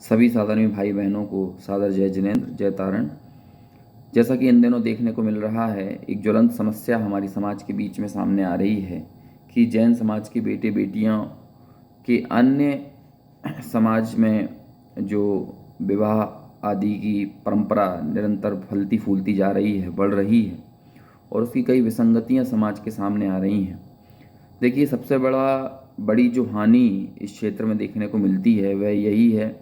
सभी साधारण भाई बहनों को सादर जय जिनेंद्र, जय तारण। जैसा कि इन दिनों देखने को मिल रहा है, एक ज्वलंत समस्या हमारी समाज के बीच में सामने आ रही है कि जैन समाज के बेटे बेटियां के अन्य समाज में जो विवाह आदि की परंपरा निरंतर फलती फूलती जा रही है, बढ़ रही है, और उसकी कई विसंगतियां समाज के सामने आ रही हैं। देखिए, सबसे बड़ी जो हानि इस क्षेत्र में देखने को मिलती है वह यही है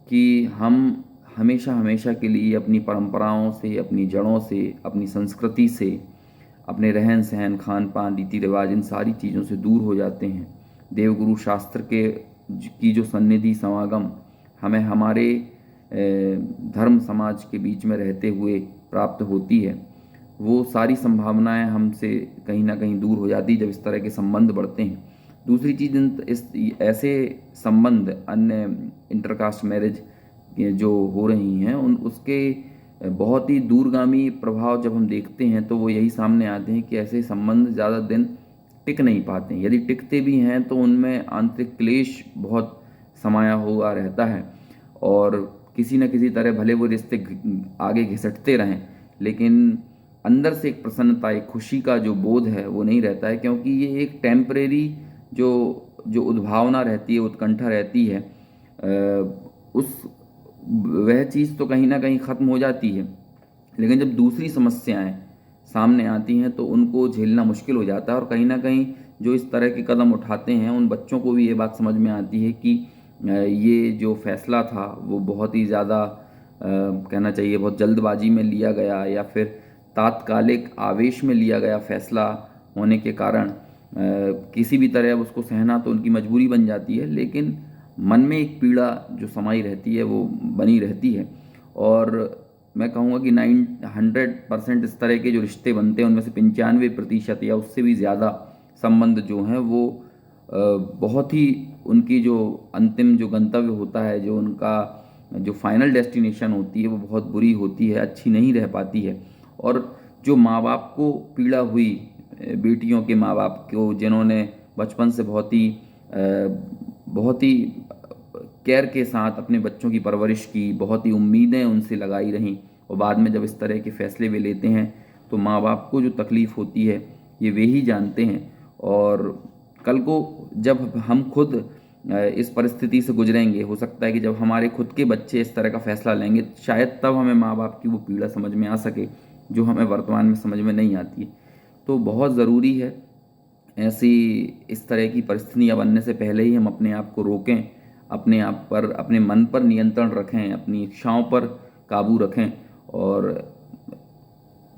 कि हम हमेशा हमेशा के लिए अपनी परंपराओं से, अपनी जड़ों से, अपनी संस्कृति से, अपने रहन सहन, खान पान, रीति रिवाज, इन सारी चीज़ों से दूर हो जाते हैं। देवगुरु शास्त्र के की जो सन्निधि समागम हमें हमारे धर्म समाज के बीच में रहते हुए प्राप्त होती है, वो सारी संभावनाएं हमसे कहीं ना कहीं दूर हो जाती जब इस तरह के संबंध बढ़ते हैं। दूसरी चीज़, इस ऐसे संबंध, अन्य इंटरकास्ट मैरिज जो हो रही हैं, उसके बहुत ही दूरगामी प्रभाव जब हम देखते हैं तो वो यही सामने आते हैं कि ऐसे संबंध ज़्यादा दिन टिक नहीं पाते हैं। यदि टिकते भी हैं तो उनमें आंतरिक क्लेश बहुत समाया हुआ रहता है, और किसी न किसी तरह भले वो रिश्ते आगे घिसटते रहें, लेकिन अंदर से एक प्रसन्नता, एक खुशी का जो बोध है वो नहीं रहता है, क्योंकि ये एक टेम्परेरी जो जो उद्भावना रहती है, उत्कंठा रहती है, उस वह चीज़ तो कहीं ना कहीं ख़त्म हो जाती है। लेकिन जब दूसरी समस्याएं सामने आती हैं तो उनको झेलना मुश्किल हो जाता है, और कहीं ना कहीं जो इस तरह के कदम उठाते हैं उन बच्चों को भी ये बात समझ में आती है कि ये जो फैसला था वो बहुत ही ज़्यादा, कहना चाहिए, बहुत जल्दबाजी में लिया गया, या फिर तात्कालिक आवेश में लिया गया फैसला होने के कारण किसी भी तरह उसको सहना तो उनकी मजबूरी बन जाती है, लेकिन मन में एक पीड़ा जो समाई रहती है वो बनी रहती है। और मैं कहूँगा कि 100% इस तरह के जो रिश्ते बनते हैं उनमें से 95% या उससे भी ज़्यादा संबंध जो हैं वो बहुत ही, उनकी जो अंतिम जो गंतव्य होता है, जो उनका जो फाइनल डेस्टिनेशन होती है वो बहुत बुरी होती है, अच्छी नहीं रह पाती है। और जो माँ बाप को पीड़ा हुई, बेटियों के माँ बाप को जिन्होंने बचपन से बहुत ही केयर के साथ अपने बच्चों की परवरिश की, बहुत ही उम्मीदें उनसे लगाई रहीं, और बाद में जब इस तरह के फैसले वे लेते हैं तो माँ बाप को जो तकलीफ़ होती है ये वे ही जानते हैं। और कल को जब हम खुद इस परिस्थिति से गुजरेंगे, हो सकता है कि जब हमारे खुद के बच्चे इस तरह का फैसला लेंगे, शायद तब हमें माँ बाप की वो पीड़ा समझ में आ सके जो हमें वर्तमान में समझ में नहीं आती है। तो बहुत ज़रूरी है ऐसी इस तरह की परिस्थितियाँ बनने से पहले ही हम अपने आप को रोकें, अपने आप पर, अपने मन पर नियंत्रण रखें, अपनी इच्छाओं पर काबू रखें, और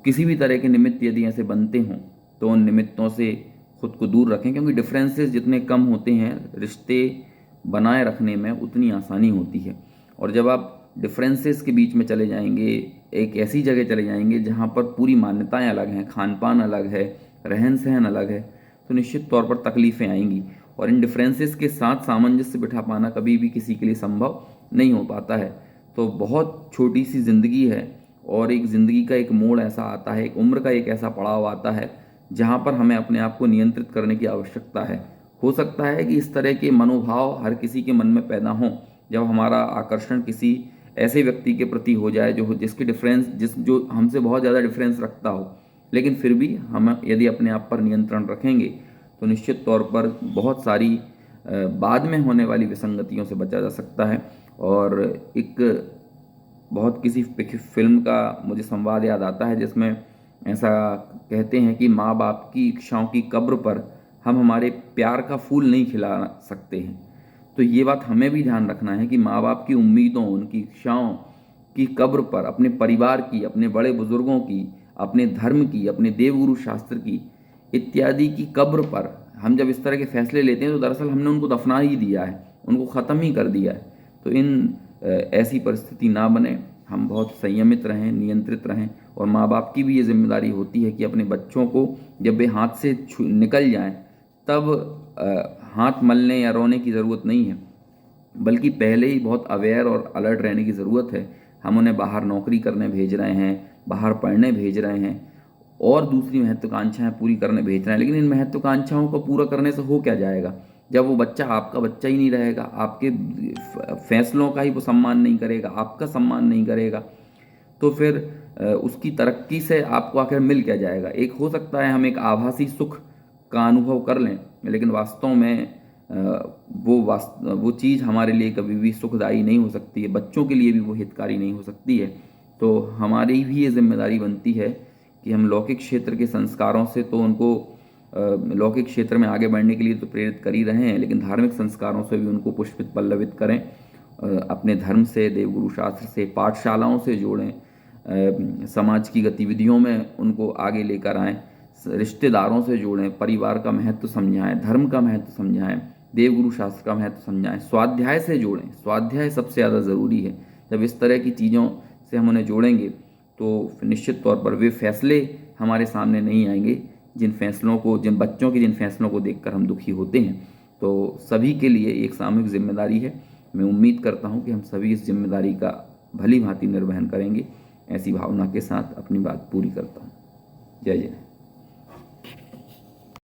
किसी भी तरह के निमित्त यदि ऐसे बनते हों तो उन निमित्तों से खुद को दूर रखें, क्योंकि डिफरेंसेस जितने कम होते हैं रिश्ते बनाए रखने में उतनी आसानी होती है। और जब आप डिफरेंसेस के बीच में चले जाएंगे, एक ऐसी जगह चले जाएंगे जहाँ पर पूरी मान्यताएं अलग हैं, खान पान अलग है, रहन सहन अलग है, तो निश्चित तौर पर तकलीफ़ें आएंगी, और इन डिफरेंसेस के साथ सामंजस्य बिठा पाना कभी भी किसी के लिए संभव नहीं हो पाता है। तो बहुत छोटी सी ज़िंदगी है, और एक ज़िंदगी का एक मोड़ ऐसा आता है, एक उम्र का एक ऐसा पड़ाव आता है जहाँ पर हमें अपने आप को नियंत्रित करने की आवश्यकता है। हो सकता है कि इस तरह के मनोभाव हर किसी के मन में पैदा हों जब हमारा आकर्षण किसी ऐसे व्यक्ति के प्रति हो जाए जो हमसे बहुत ज़्यादा डिफरेंस रखता हो, लेकिन फिर भी हम यदि अपने आप पर नियंत्रण रखेंगे तो निश्चित तौर पर बहुत सारी बाद में होने वाली विसंगतियों से बचा जा सकता है। और एक बहुत किसी फिल्म का मुझे संवाद याद आता है जिसमें ऐसा कहते हैं कि माँ बाप की इच्छाओं की कब्र पर हम हमारे प्यार का फूल नहीं खिला सकते हैं। तो ये बात हमें भी ध्यान रखना है कि माँ बाप की उम्मीदों, उनकी इच्छाओं की कब्र पर, अपने परिवार की, अपने बड़े बुजुर्गों की, अपने धर्म की, अपने देवगुरु शास्त्र की इत्यादि की कब्र पर हम जब इस तरह के फैसले लेते हैं तो दरअसल हमने उनको दफना ही दिया है, उनको ख़त्म ही कर दिया है। तो ऐसी परिस्थिति ना बने, हम बहुत संयमित रहें, नियंत्रित रहें, और माँ बाप की भी ये जिम्मेदारी होती है कि अपने बच्चों को जब वे हाथ से निकल जाएं तब हाथ मलने या रोने की ज़रूरत नहीं है, बल्कि पहले ही बहुत अवेयर और अलर्ट रहने की ज़रूरत है। हम उन्हें बाहर नौकरी करने भेज रहे हैं, बाहर पढ़ने भेज रहे हैं, और दूसरी महत्वाकांक्षाएं पूरी करने भेज रहे हैं, लेकिन इन महत्वाकांक्षाओं को पूरा करने से हो क्या जाएगा जब वो बच्चा आपका बच्चा ही नहीं रहेगा, आपके फैसलों का ही वो सम्मान नहीं करेगा, आपका सम्मान नहीं करेगा, तो फिर उसकी तरक्की से आपको आखिर मिल क्या जाएगा। एक हो सकता है हम एक आभासी सुख का अनुभव कर लें, लेकिन वास्तव में वो चीज़ हमारे लिए कभी भी सुखदायी नहीं हो सकती है, बच्चों के लिए भी वो हितकारी नहीं हो सकती है। तो हमारी भी ये जिम्मेदारी बनती है कि हम लौकिक क्षेत्र के संस्कारों से तो उनको लौकिक क्षेत्र में आगे बढ़ने के लिए तो प्रेरित कर ही रहे हैं, लेकिन धार्मिक संस्कारों से भी उनको पुष्पित पल्लवित करें, अपने धर्म से, देवगुरु शास्त्र से, पाठशालाओं से जोड़ें, समाज की गतिविधियों में उनको आगे लेकर आएँ, रिश्तेदारों से जोड़ें, परिवार का महत्व समझाएं, धर्म का महत्व समझाएं, देवगुरु शास्त्र का महत्व समझाएं, स्वाध्याय से जोड़ें। स्वाध्याय सबसे ज़्यादा ज़रूरी है। जब इस तरह की चीज़ों से हम उन्हें जोड़ेंगे तो निश्चित तौर पर वे फैसले हमारे सामने नहीं आएंगे जिन बच्चों के जिन फैसलों को देखकर हम दुखी होते हैं। तो सभी के लिए एक सामूहिक जिम्मेदारी है। मैं उम्मीद करता हूँ कि हम सभी इस जिम्मेदारी का भली भांति निर्वहन करेंगे। ऐसी भावना के साथ अपनी बात पूरी करता हूँ। जय जय।